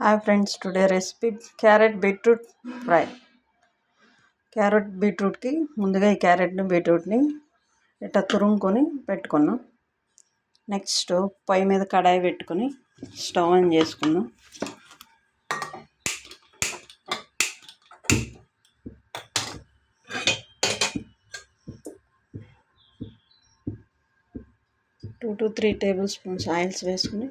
Hi friends, today recipe carrot beetroot fry. Carrot బీట్రూట్కి ముందుగా ఈ క్యారెట్ని బీట్రూట్ని ఇట్లా తురుముకొని పెట్టుకున్నాం. నెక్స్ట్ పొయ్యి మీద కడాయి పెట్టుకొని స్టవ్ ఆన్ చేసుకున్నాం. Two to 3 table spoons oils వేసుకుని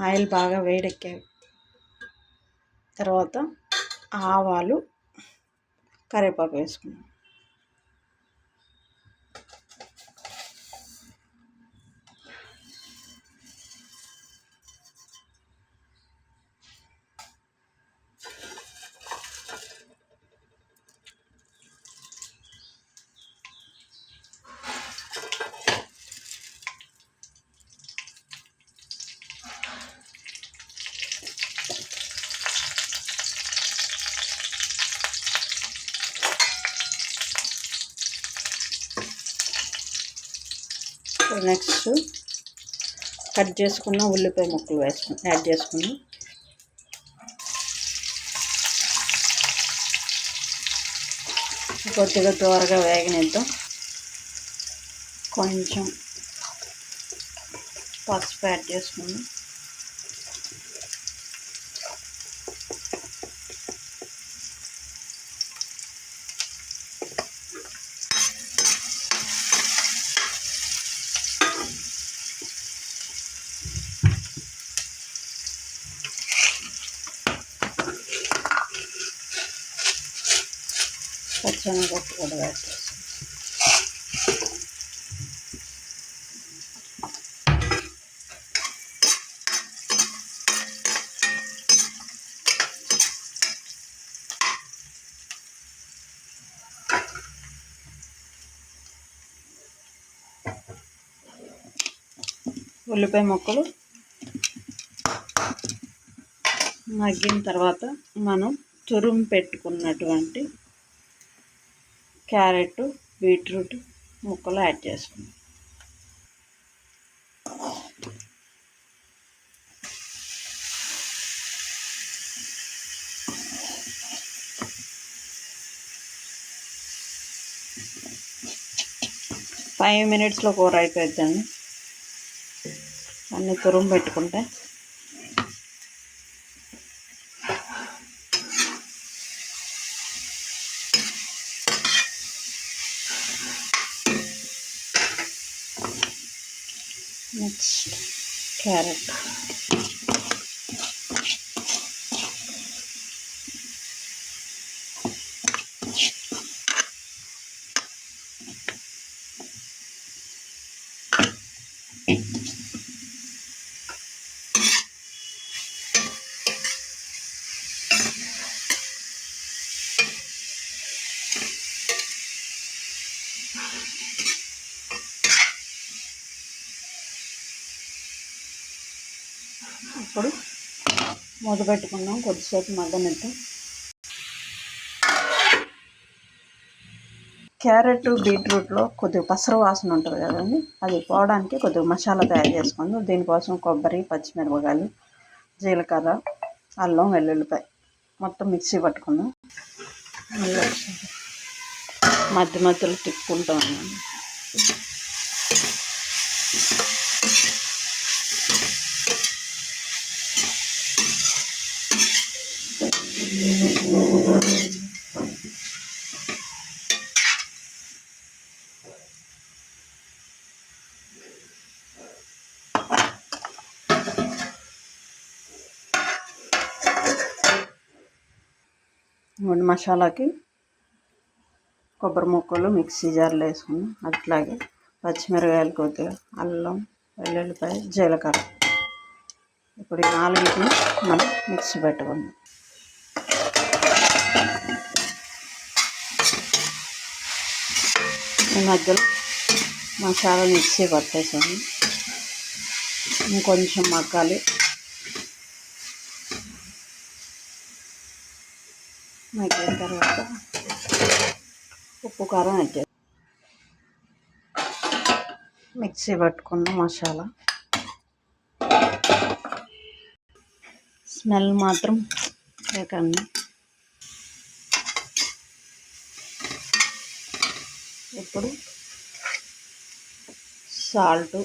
ఆయిల్ బాగా వేడెక్కాయి తర్వాత ఆవాలు, కరివేపాకు వేసుకున్నాం. నెక్స్ట్ కట్ చేసుకున్న ఉల్లిపాయ ముక్కలు యాడ్ చేసుకున్నాం. కొద్దిగా త్వరగా వేగనిద్దాం. కొంచెం పసుపు యాడ్ చేసుకున్నాం. పచ్చనగపప్పు కూడా యాడ్ చేస్తాం. ఉల్లిపాయ ముక్కలు మగ్గిన తర్వాత మనం తురుము పెట్టుకున్నటువంటి క్యారెట్, బీట్రూట్ ముక్కలు యాడ్ చేసుకున్నాం. ఫైవ్ మినిట్స్లో కూర అయిపోద్దండి అన్నీ తురుము పెట్టుకుంటే. నెక్స్ట్ క్యారెట్, ఇప్పుడు మూత పెట్టుకుందాం. కొద్దిసేపు మగ్గనిద్దాం. క్యారెట్, బీట్రూట్లో కొద్దిగా పసరు వాసన ఉంటుంది కదండి, అది పోవడానికి కొద్దిగా మసాలా తయారు చేసుకుందాం. దీనికోసం కొబ్బరి, పచ్చిమిరపకాయలు, జీలకర్ర, అల్లం, వెల్లుల్లిపాయ మొత్తం మిక్సీ పట్టుకుందాం. మధ్య మధ్యలో తిప్పుకుంటూ ఉన్నాను. మసాలాకి కొబ్బరి ముక్కలు మిక్సీ జార్లో వేసుకున్నాం. అట్లాగే పచ్చిమిరపకాయలు, కొద్దిగా అల్లం, వెల్లుల్లిపాయ, జీలకర్ర. ఇప్పుడు ఈ నాలుగింటిని మనం మిక్సీ పెట్టుకుందాం. ఈ మధ్యలో మసాలా మిక్సీ పట్టేసాము. ఇంకొంచెం మగ్గాలి. మగ్గిన తర్వాత ఉప్పు, కారం యాడ్ చేస్తాం. మిక్సీ పట్టుకున్న మసాలా. స్మెల్ మాత్రం లేకండి. ఇప్పుడు సాల్టు,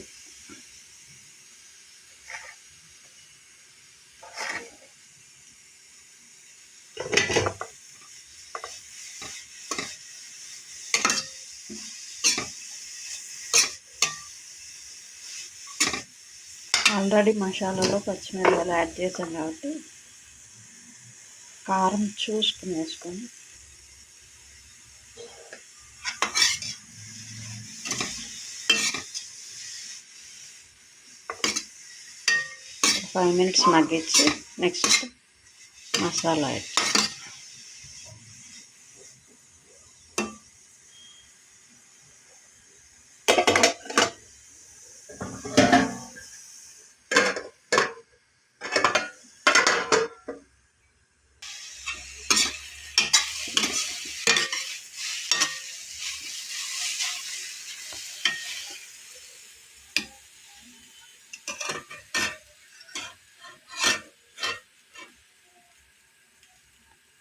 ఆల్రెడీ మసాలాలో పచ్చిమిరపకాయలు యాడ్ చేసాం కాబట్టి కారం చూసుకుని వేసుకొని ఒక 5 minutes మగ్గించి నెక్స్ట్ మసాలా యాడ్.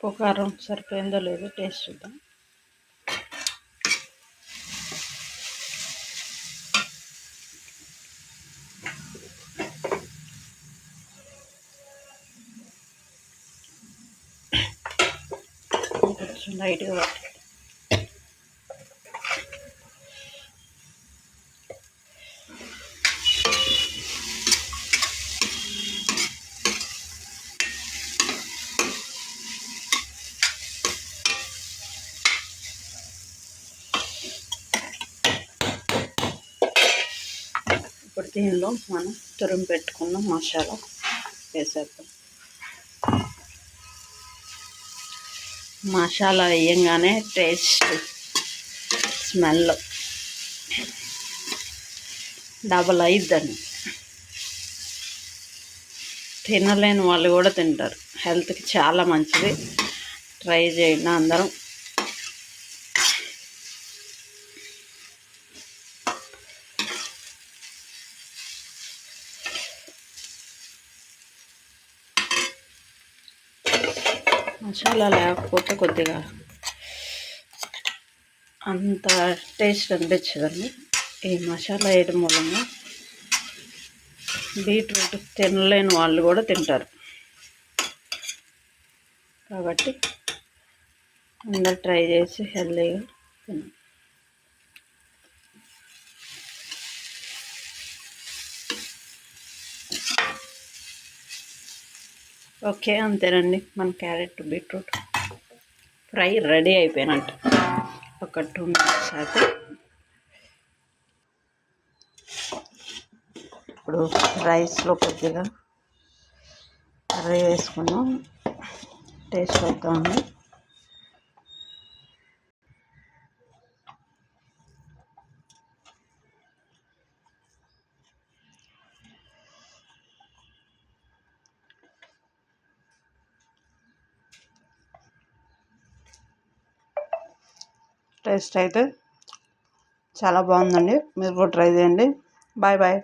ఉప్పు కారం సరిపోయిందో లేదో టేస్ట్ చూద్దాం. కొంచెం లైట్గా పట్టు. ఇప్పుడు దీనిలో మనం తురుము పెట్టుకున్న మసాలా వేసేద్దాం. మసాలా వేయంగానే టేస్ట్, స్మెల్ డబల్ అయిద్దని. తినలేని వాళ్ళు కూడా తింటారు. హెల్త్కి చాలా మంచిది. ట్రై చేయండి అందరం. మసాలా లేకపోతే కొద్దిగా అంత టేస్ట్ అనిపించదండి. ఈ మసాలా వేయడం మూలంగా బీట్రూట్ తినలేని వాళ్ళు కూడా తింటారు. కాబట్టి అందరు ట్రై చేసి హెల్తీగా తినండి. ఓకే, అంతేనండి. మన క్యారెట్ బీట్రూట్ ఫ్రై రెడీ అయిపోయినట్టు. ఒక 2 minutes అయితే ఇప్పుడు రైస్లో కొద్దిగా కర్రీ వేసుకున్నాం. టేస్ట్ అవుతుంది. టేస్ట్ అయితే చాలా బాగుందండి. మీరు కూడా ట్రై చేయండి. Bye bye.